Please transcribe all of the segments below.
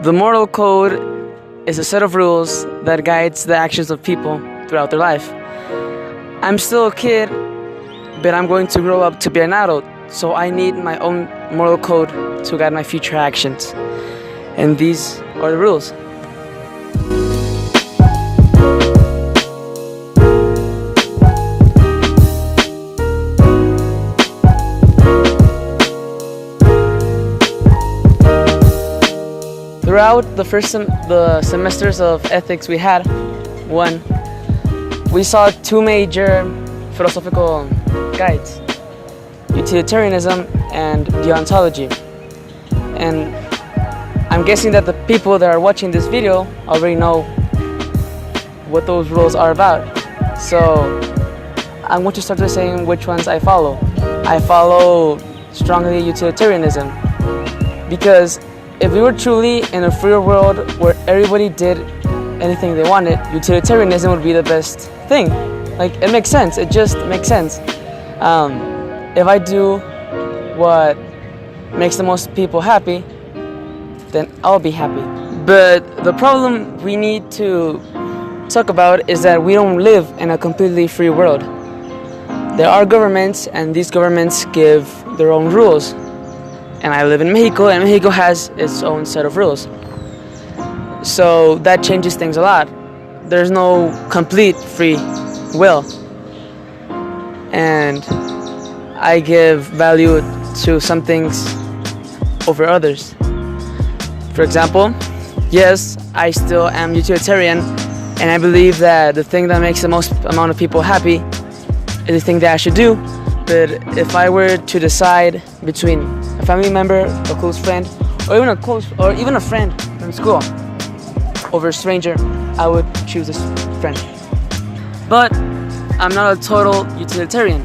The moral code is a set of rules that guides the actions of people throughout their life. I'm still a kid, but I'm going to grow up to be an adult, so I need my own moral code to guide my future actions. And these are the rules. Throughout the semesters of ethics we had, we saw two major philosophical guides: utilitarianism and deontology. And I'm guessing that the people that are watching this video already know what those rules are about. So I'm going to start by saying which ones I follow. I follow strongly utilitarianism, because if we were truly in a free world where everybody did anything they wanted, utilitarianism would be the best thing. Like, it makes sense. It just makes sense. If I do what makes the most people happy, then I'll be happy. But the problem we need to talk about is that we don't live in a completely free world. There are governments, and these governments give their own rules. And I live in Mexico, and Mexico has its own set of rules. So that changes things a lot. There's no complete free will. And I give value to some things over others. For example, yes, I still am utilitarian, and I believe that the thing that makes the most amount of people happy is the thing that I should do. But if I were to decide between a family member, a close friend, or even a friend from school over a stranger, I would choose a friend. But I'm not a total utilitarian.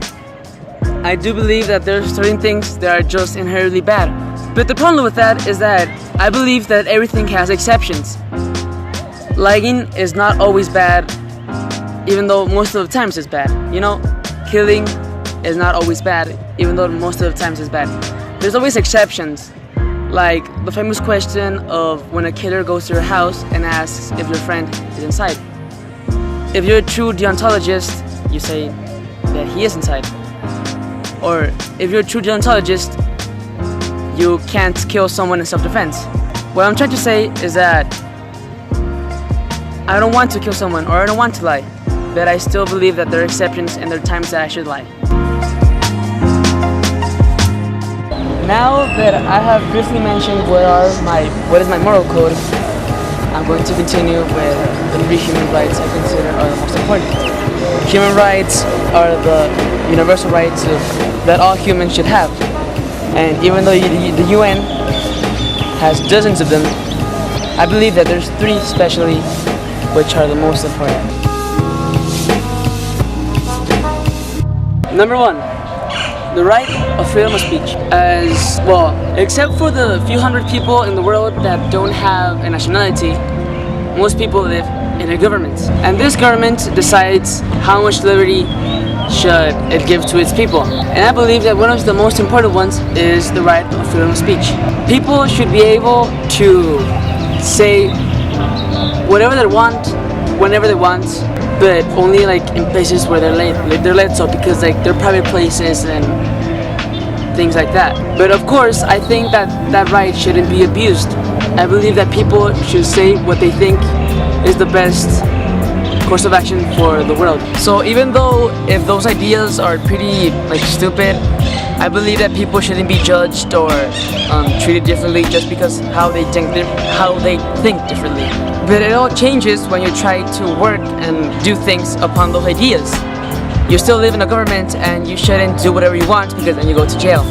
I do believe that there are certain things that are just inherently bad. But the problem with that is that I believe that everything has exceptions. Lying is not always bad, even though most of the times it's bad. You know, killing is not always bad, even though most of the times it's bad. There's always exceptions, like the famous question of when a killer goes to your house and asks if your friend is inside. If you're a true deontologist, you say that he is inside. Or if you're a true deontologist, you can't kill someone in self-defense. What I'm trying to say is that I don't want to kill someone, or I don't want to lie, but I still believe that there are exceptions and there are times that I should lie. Now that I have briefly mentioned what is my moral code, I'm going to continue with the 3 human rights I consider are the most important. Human rights are the universal rights that all humans should have. And even though the UN has dozens of them, I believe that there's 3 especially which are the most important. Number 1. The right of freedom of speech. As well, except for the few hundred people in the world that don't have a nationality, most people live in a government. And this government decides how much liberty should it give to its people. And I believe that one of the most important ones is the right of freedom of speech. People should be able to say whatever they want, whenever they want, but only like in places where they're let so, because like they're private places and things like that. But of course, I think that that right shouldn't be abused. I believe that people should say what they think is the best course of action for the world. So even though if those ideas are pretty like stupid, I believe that people shouldn't be judged or treated differently just because how they think differently. But it all changes when you try to work and do things upon those ideas. You still live in a government, and you shouldn't do whatever you want, because then you go to jail.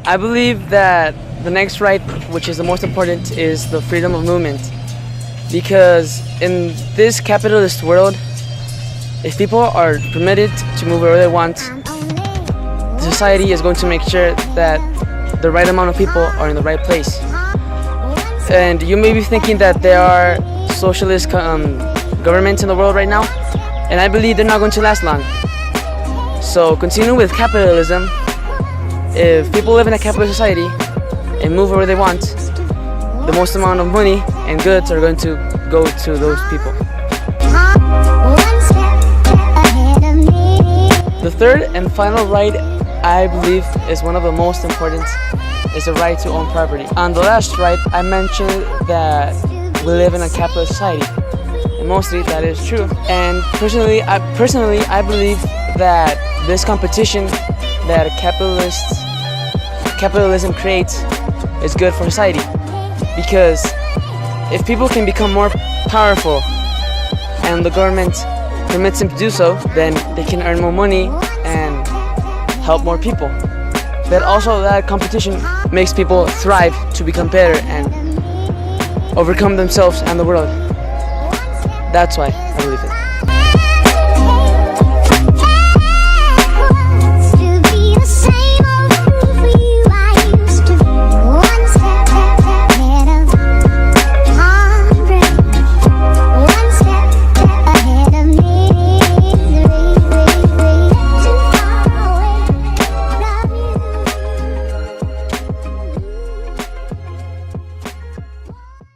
I believe that the next right, which is the most important, is the freedom of movement. Because in this capitalist world, if people are permitted to move wherever they want, society is going to make sure that the right amount of people are in the right place. And you may be thinking that there are socialist governments in the world right now, and I believe they're not going to last long. So continue with capitalism. If people live in a capitalist society and move where they want, the most amount of money and goods are going to go to those people. The third and final right, I believe, is one of the most important, is the right to own property. On the last right, I mentioned that we live in a capitalist society, and mostly that is true. And personally, I believe that this competition that capitalism creates is good for society, because if people can become more powerful and the government permits them to do so, then they can earn more money and help more people. But also that competition makes people thrive to become better and overcome themselves and the world. That's why I believe it.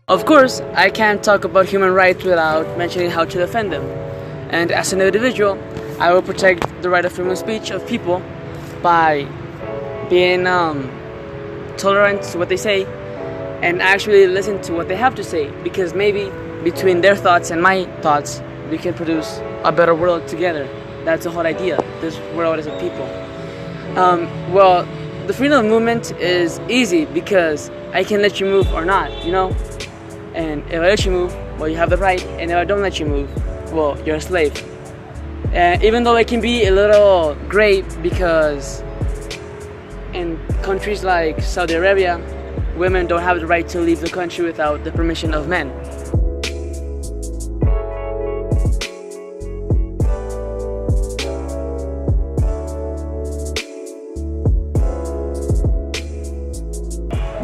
Of course, I can't talk about human rights without mentioning how to defend them. And as an individual, I will protect the right of freedom of speech of people by being tolerant to what they say and actually listen to what they have to say, because maybe between their thoughts and my thoughts, we can produce a better world together. That's the whole idea, this world as a people. Well, the freedom of movement is easy because I can let you move or not, you know? And if I let you move, well, you have the right, and if I don't let you move, well, you're a slave. And even though it can be a little great, because in countries like Saudi Arabia, women don't have the right to leave the country without the permission of men.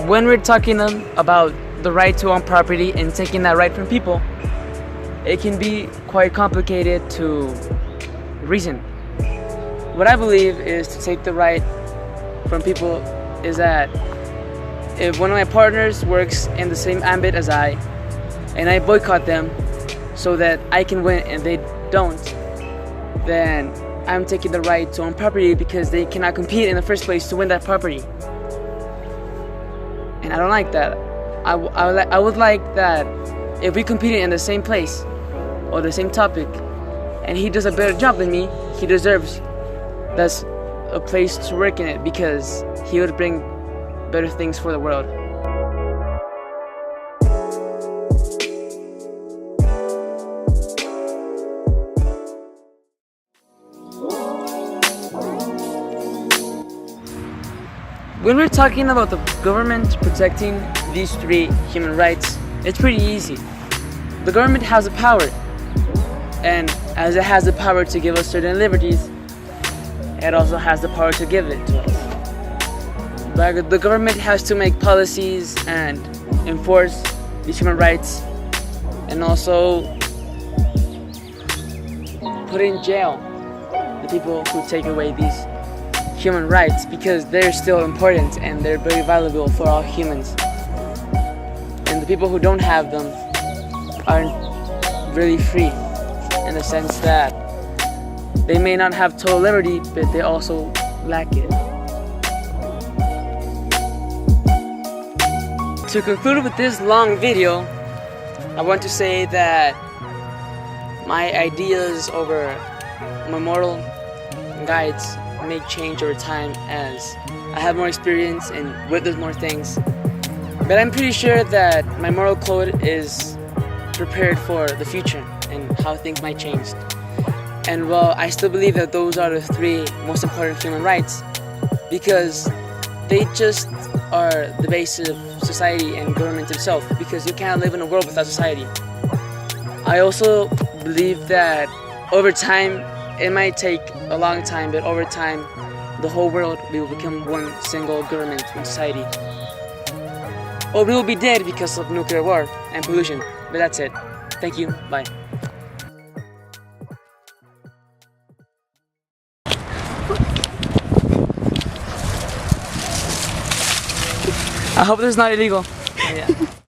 When we're talking about the right to own property and taking that right from people, it can be quite complicated to reason. What I believe is to take the right from people is that if one of my partners works in the same ambit as I, and I boycott them so that I can win and they don't, then I'm taking the right to own property because they cannot compete in the first place to win that property. And I don't like that. I would like that if we competed in the same place or the same topic and he does a better job than me, he deserves that's a place to work in it, because he would bring better things for the world. When we're talking about the government protecting these three human rights, it's pretty easy. The government has the power, and as it has the power to give us certain liberties, it also has the power to give it to us. But the government has to make policies and enforce these human rights, and also put in jail the people who take away these human rights, because they're still important and they're very valuable for all humans. And the people who don't have them aren't really free, in the sense that they may not have total liberty, but they also lack it. To conclude with this long video, I want to say that my ideas over my moral guides may change over time as I have more experience and witness more things. But I'm pretty sure that my moral code is prepared for the future and how things might change. And well, I still believe that those are the three most important human rights, because they just are the basis of society and government itself, because you can't live in a world without society. I also believe that over time, it might take a long time, but over time, the whole world will become one single government, one society. Or we will be dead because of nuclear war and pollution. But that's it. Thank you. Bye. I hope this is not illegal. Yeah.